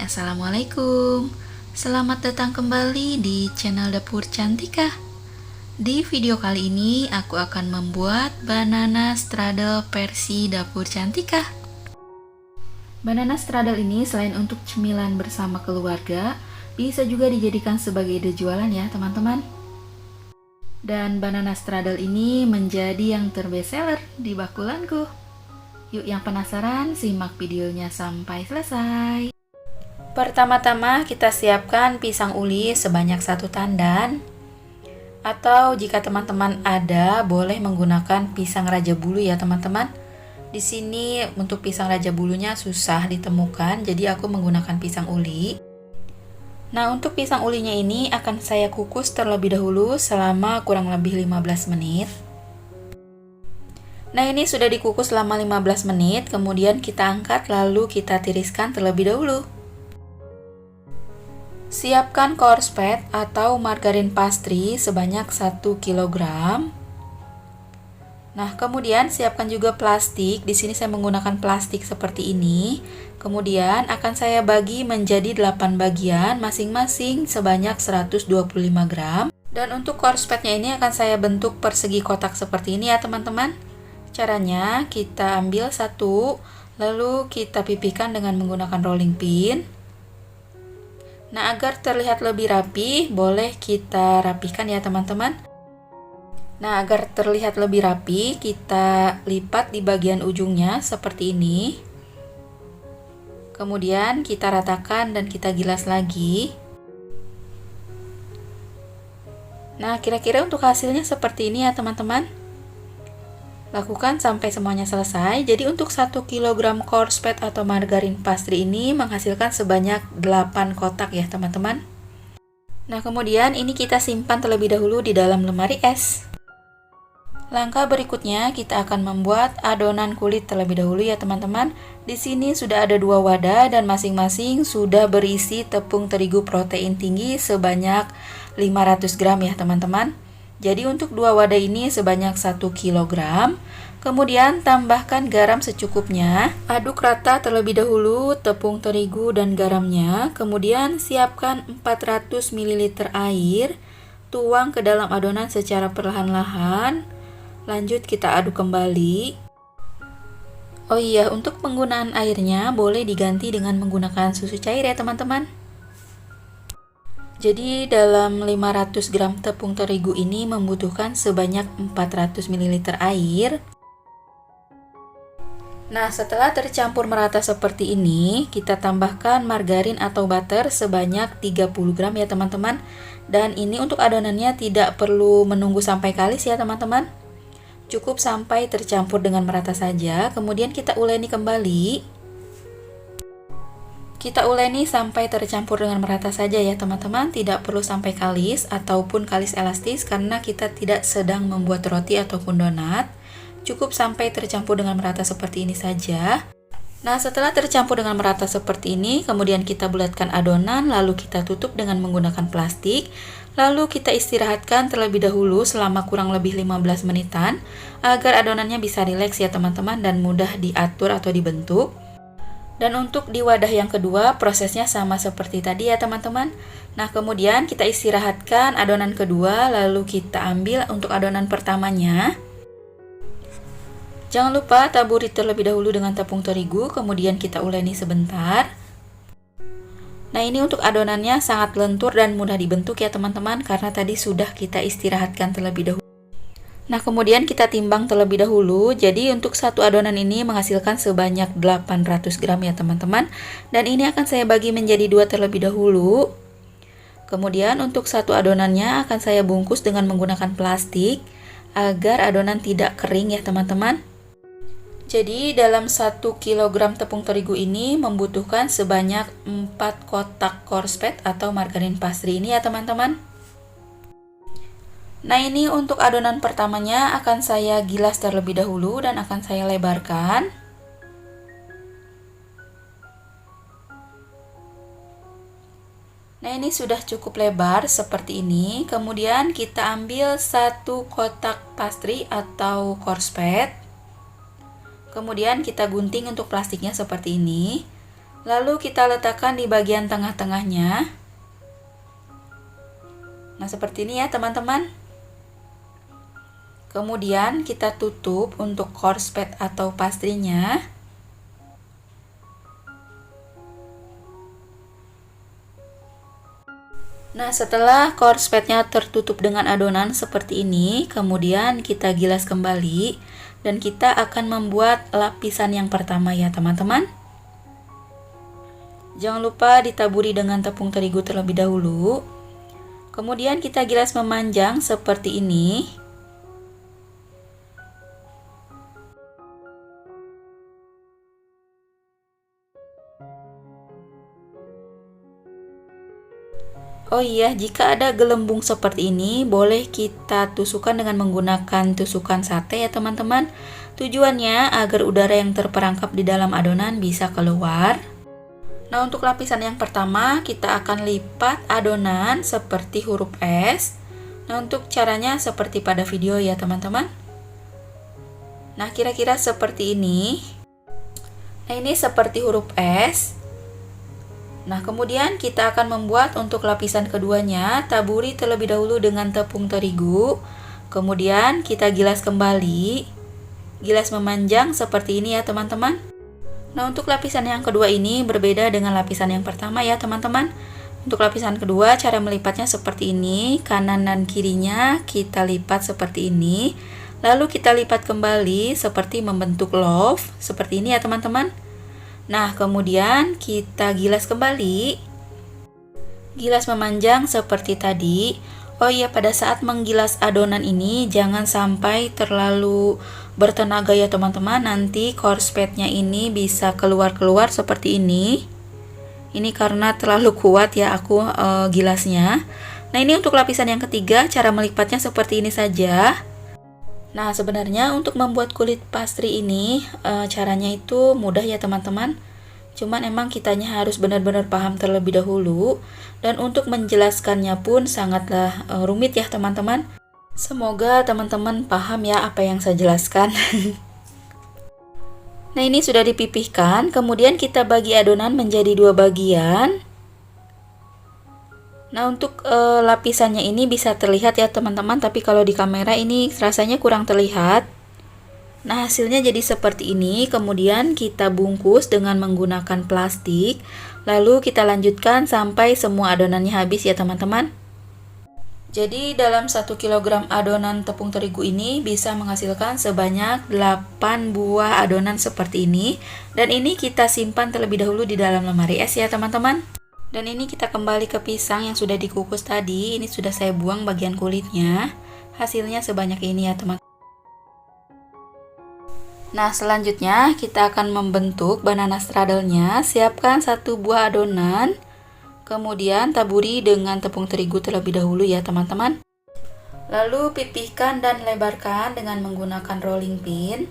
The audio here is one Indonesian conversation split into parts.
Assalamualaikum. Selamat datang kembali di channel Dapur Cantika. Di video kali ini aku akan membuat banana strudel versi Dapur Cantika. Banana strudel ini selain untuk cemilan bersama keluarga, bisa juga dijadikan sebagai ide jualan ya teman-teman. Dan banana strudel ini menjadi yang terbestseller di bakulanku. Yuk yang penasaran, simak videonya sampai selesai. Pertama-tama kita siapkan pisang uli sebanyak 1 tandan. Atau jika teman-teman ada, boleh menggunakan pisang raja bulu ya teman-teman. Di sini untuk pisang raja bulunya susah ditemukan, jadi aku menggunakan pisang uli. Nah, untuk pisang ulinya ini akan saya kukus terlebih dahulu selama kurang lebih 15 menit. Nah, ini sudah dikukus selama 15 menit, kemudian kita angkat lalu kita tiriskan terlebih dahulu. Siapkan korslet atau margarin pastry sebanyak 1 kg. Nah, kemudian siapkan juga plastik. Di sini saya menggunakan plastik seperti ini. Kemudian akan saya bagi menjadi 8 bagian, masing-masing sebanyak 125 gram. Dan untuk korsletnya ini akan saya bentuk persegi kotak seperti ini ya teman-teman. Caranya kita ambil satu, lalu kita pipihkan dengan menggunakan rolling pin. Nah, agar terlihat lebih rapi, boleh kita rapihkan ya teman-teman. Nah, agar terlihat lebih rapi, kita lipat di bagian ujungnya seperti ini. Kemudian kita ratakan dan kita gilas lagi. Nah, kira-kira untuk hasilnya seperti ini ya teman-teman. Lakukan sampai semuanya selesai. Jadi untuk 1 kg korslet atau margarin pastry ini menghasilkan sebanyak 8 kotak ya teman-teman. Nah, kemudian ini kita simpan terlebih dahulu di dalam lemari es. Langkah berikutnya kita akan membuat adonan kulit terlebih dahulu ya teman-teman. Di sini sudah ada 2 wadah dan masing-masing sudah berisi tepung terigu protein tinggi sebanyak 500 gram ya teman-teman. Jadi untuk 2 wadah ini sebanyak 1 kg. Kemudian tambahkan garam secukupnya. Aduk rata terlebih dahulu tepung terigu dan garamnya. Kemudian siapkan 400 ml air. Tuang ke dalam adonan secara perlahan-lahan. Lanjut kita aduk kembali. Oh iya, untuk penggunaan airnya boleh diganti dengan menggunakan susu cair ya teman-teman. Jadi dalam 500 gram tepung terigu ini membutuhkan sebanyak 400 ml air. Nah, setelah tercampur merata seperti ini, kita tambahkan margarin atau butter sebanyak 30 gram ya teman-teman. Dan ini untuk adonannya tidak perlu menunggu sampai kalis ya teman-teman. Cukup sampai tercampur dengan merata saja, kemudian kita uleni kembali. Kita uleni sampai tercampur dengan merata saja ya teman-teman, tidak perlu sampai kalis ataupun kalis elastis karena kita tidak sedang membuat roti ataupun donat. Cukup sampai tercampur dengan merata seperti ini saja. Nah, setelah tercampur dengan merata seperti ini, kemudian kita bulatkan adonan, lalu kita tutup dengan menggunakan plastik. Lalu kita istirahatkan terlebih dahulu selama kurang lebih 15 menitan agar adonannya bisa rileks ya teman-teman dan mudah diatur atau dibentuk. Dan untuk di wadah yang kedua prosesnya sama seperti tadi ya teman-teman. Nah, kemudian kita istirahatkan adonan kedua, lalu kita ambil untuk adonan pertamanya. Jangan lupa taburi terlebih dahulu dengan tepung terigu, kemudian kita uleni sebentar. Nah, ini untuk adonannya sangat lentur dan mudah dibentuk ya teman-teman karena tadi sudah kita istirahatkan terlebih dahulu. Nah, kemudian kita timbang terlebih dahulu. Jadi untuk satu adonan ini menghasilkan sebanyak 800 gram ya teman-teman. Dan ini akan saya bagi menjadi 2 terlebih dahulu. Kemudian untuk satu adonannya akan saya bungkus dengan menggunakan plastik agar adonan tidak kering ya teman-teman. Jadi dalam 1 kg tepung terigu ini membutuhkan sebanyak 4 kotak korslet atau margarin pastry ini ya teman-teman. Nah, ini untuk adonan pertamanya akan saya gilas terlebih dahulu dan akan saya lebarkan. Nah, ini sudah cukup lebar seperti ini. Kemudian kita ambil 1 kotak pastry atau korslet. Kemudian kita gunting untuk plastiknya seperti ini. Lalu kita letakkan di bagian tengah-tengahnya. Nah, seperti ini ya teman-teman. Kemudian kita tutup untuk korspet atau pastrinya. Nah, setelah korspetnya tertutup dengan adonan seperti ini, kemudian kita gilas kembali dan kita akan membuat lapisan yang pertama ya teman-teman. Jangan lupa ditaburi dengan tepung terigu terlebih dahulu. Kemudian kita gilas memanjang seperti ini. Oh iya, jika ada gelembung seperti ini, boleh kita tusukkan dengan menggunakan tusukan sate ya teman-teman. Tujuannya agar udara yang terperangkap di dalam adonan bisa keluar. Nah, untuk lapisan yang pertama, kita akan lipat adonan seperti huruf S. Nah, untuk caranya seperti pada video ya teman-teman. Nah, kira-kira seperti ini. Nah, ini seperti huruf S. Nah, kemudian kita akan membuat untuk lapisan keduanya, taburi terlebih dahulu dengan tepung terigu. Kemudian kita gilas kembali. Gilas memanjang seperti ini ya teman-teman. Nah, untuk lapisan yang kedua ini berbeda dengan lapisan yang pertama ya teman-teman. Untuk lapisan kedua, cara melipatnya seperti ini. Kanan dan kirinya kita lipat seperti ini. Lalu kita lipat kembali seperti membentuk love. Seperti ini ya teman-teman. Nah, kemudian kita gilas kembali. Gilas memanjang seperti tadi. Oh iya, pada saat menggilas adonan ini jangan sampai terlalu bertenaga ya teman-teman. Nanti korspetnya ini bisa keluar-keluar seperti ini. Ini karena terlalu kuat ya aku gilasnya. Nah, ini untuk lapisan yang ketiga, cara melipatnya seperti ini saja. Nah, sebenarnya untuk membuat kulit pastry ini caranya itu mudah ya teman-teman. Cuman emang kitanya harus benar-benar paham terlebih dahulu. Dan untuk menjelaskannya pun sangatlah rumit ya teman-teman. Semoga teman-teman paham ya apa yang saya jelaskan. Nah, ini sudah dipipihkan. Kemudian kita bagi adonan menjadi dua bagian. Nah, untuk lapisannya ini bisa terlihat ya teman-teman, tapi kalau di kamera ini rasanya kurang terlihat. Nah, hasilnya jadi seperti ini. Kemudian kita bungkus dengan menggunakan plastik. Lalu kita lanjutkan sampai semua adonannya habis ya teman-teman. Jadi dalam 1 kg adonan tepung terigu ini bisa menghasilkan sebanyak 8 buah adonan seperti ini. Dan ini kita simpan terlebih dahulu di dalam lemari es ya teman-teman. Dan ini kita kembali ke pisang yang sudah dikukus tadi. Ini sudah saya buang bagian kulitnya. Hasilnya sebanyak ini ya teman-teman. Nah, selanjutnya kita akan membentuk banana straddle-nya. Siapkan 1 buah adonan. Kemudian taburi dengan tepung terigu terlebih dahulu ya teman-teman. Lalu pipihkan dan lebarkan dengan menggunakan rolling pin.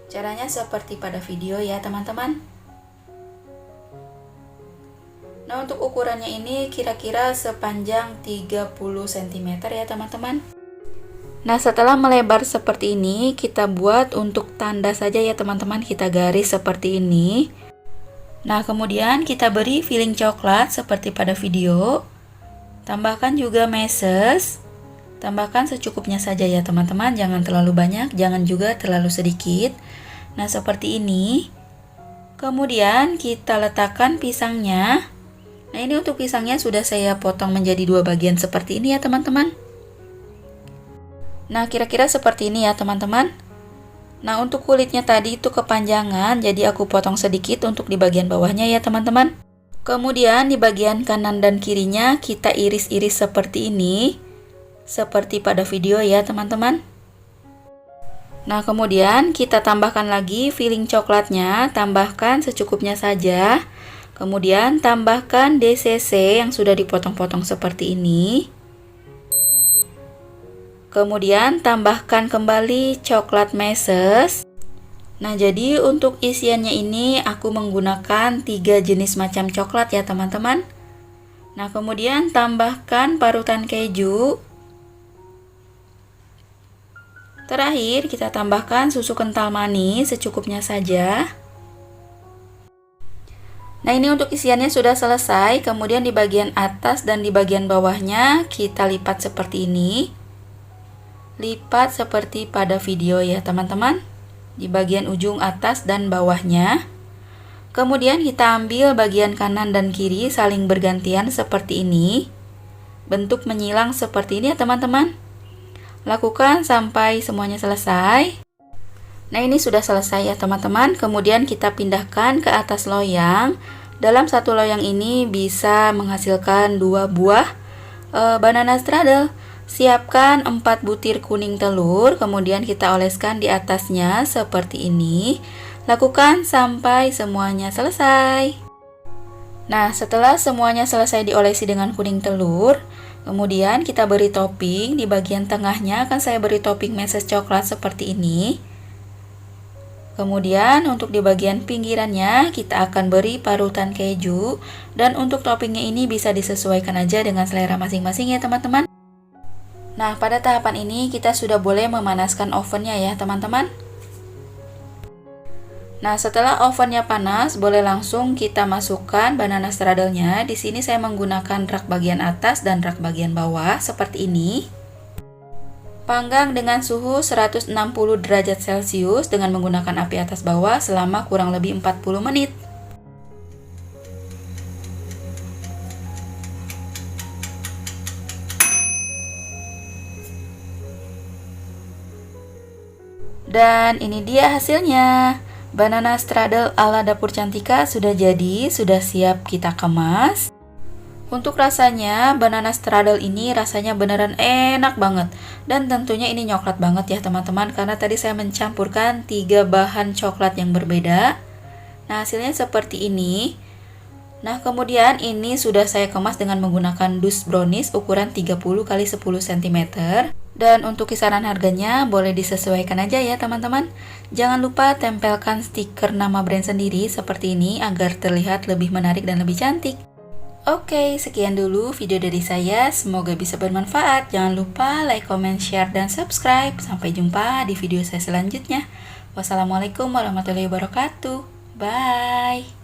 Caranya seperti pada video ya teman-teman. Nah, untuk ukurannya ini kira-kira sepanjang 30 cm ya teman-teman. Nah, setelah melebar seperti ini, kita buat untuk tanda saja ya teman-teman. Kita garis seperti ini. Nah, kemudian kita beri filling coklat seperti pada video. Tambahkan juga meses. Tambahkan secukupnya saja ya teman-teman. Jangan terlalu banyak, jangan juga terlalu sedikit. Nah, seperti ini. Kemudian kita letakkan pisangnya. Nah, ini untuk pisangnya sudah saya potong menjadi 2 bagian seperti ini ya teman-teman. Nah, kira-kira seperti ini ya teman-teman. Nah, untuk kulitnya tadi itu kepanjangan, jadi aku potong sedikit untuk di bagian bawahnya ya teman-teman. Kemudian di bagian kanan dan kirinya kita iris-iris seperti ini. Seperti pada video ya teman-teman. Nah, kemudian kita tambahkan lagi filling coklatnya, tambahkan secukupnya saja. Kemudian tambahkan DCC yang sudah dipotong-potong seperti ini. Kemudian tambahkan kembali coklat meses. Nah, jadi untuk isiannya ini aku menggunakan 3 jenis macam coklat ya teman-teman. Nah, kemudian tambahkan parutan keju. Terakhir kita tambahkan susu kental manis secukupnya saja. Nah, ini untuk isiannya sudah selesai. Kemudian di bagian atas dan di bagian bawahnya kita lipat seperti ini. Lipat seperti pada video ya teman-teman. Di bagian ujung atas dan bawahnya. Kemudian kita ambil bagian kanan dan kiri saling bergantian seperti ini. Bentuk menyilang seperti ini ya teman-teman. Lakukan sampai semuanya selesai. Nah, ini sudah selesai ya teman-teman. Kemudian kita pindahkan ke atas loyang. Dalam satu loyang ini bisa menghasilkan 2 buah banana straddle. Siapkan 4 butir kuning telur, kemudian kita oleskan di atasnya seperti ini. Lakukan sampai semuanya selesai. Nah, setelah semuanya selesai diolesi dengan kuning telur, kemudian kita beri topping. Di bagian tengahnya akan saya beri topping meses coklat seperti ini. Kemudian untuk di bagian pinggirannya kita akan beri parutan keju. Dan untuk toppingnya ini bisa disesuaikan aja dengan selera masing-masing ya teman-teman. Nah, pada tahapan ini kita sudah boleh memanaskan ovennya ya teman-teman. Nah, setelah ovennya panas, boleh langsung kita masukkan banana straddle-nya. Di sini saya menggunakan rak bagian atas dan rak bagian bawah seperti ini. Panggang dengan suhu 160 derajat Celcius dengan menggunakan api atas bawah selama kurang lebih 40 menit. Dan ini dia hasilnya. Banana straddle ala Dapur Cantika sudah jadi, sudah siap kita kemas. Untuk rasanya, banana straddle ini rasanya beneran enak banget. Dan tentunya ini coklat banget ya teman-teman, karena tadi saya mencampurkan 3 bahan coklat yang berbeda. Nah, hasilnya seperti ini. Nah, kemudian ini sudah saya kemas dengan menggunakan dus brownies ukuran 30 x 10 cm. Dan untuk kisaran harganya boleh disesuaikan aja ya teman-teman. Jangan lupa tempelkan stiker nama brand sendiri seperti ini agar terlihat lebih menarik dan lebih cantik. Oke, sekian dulu video dari saya. Semoga bisa bermanfaat. Jangan lupa like, comment, share, dan subscribe. Sampai jumpa di video saya selanjutnya. Wassalamualaikum warahmatullahi wabarakatuh. Bye.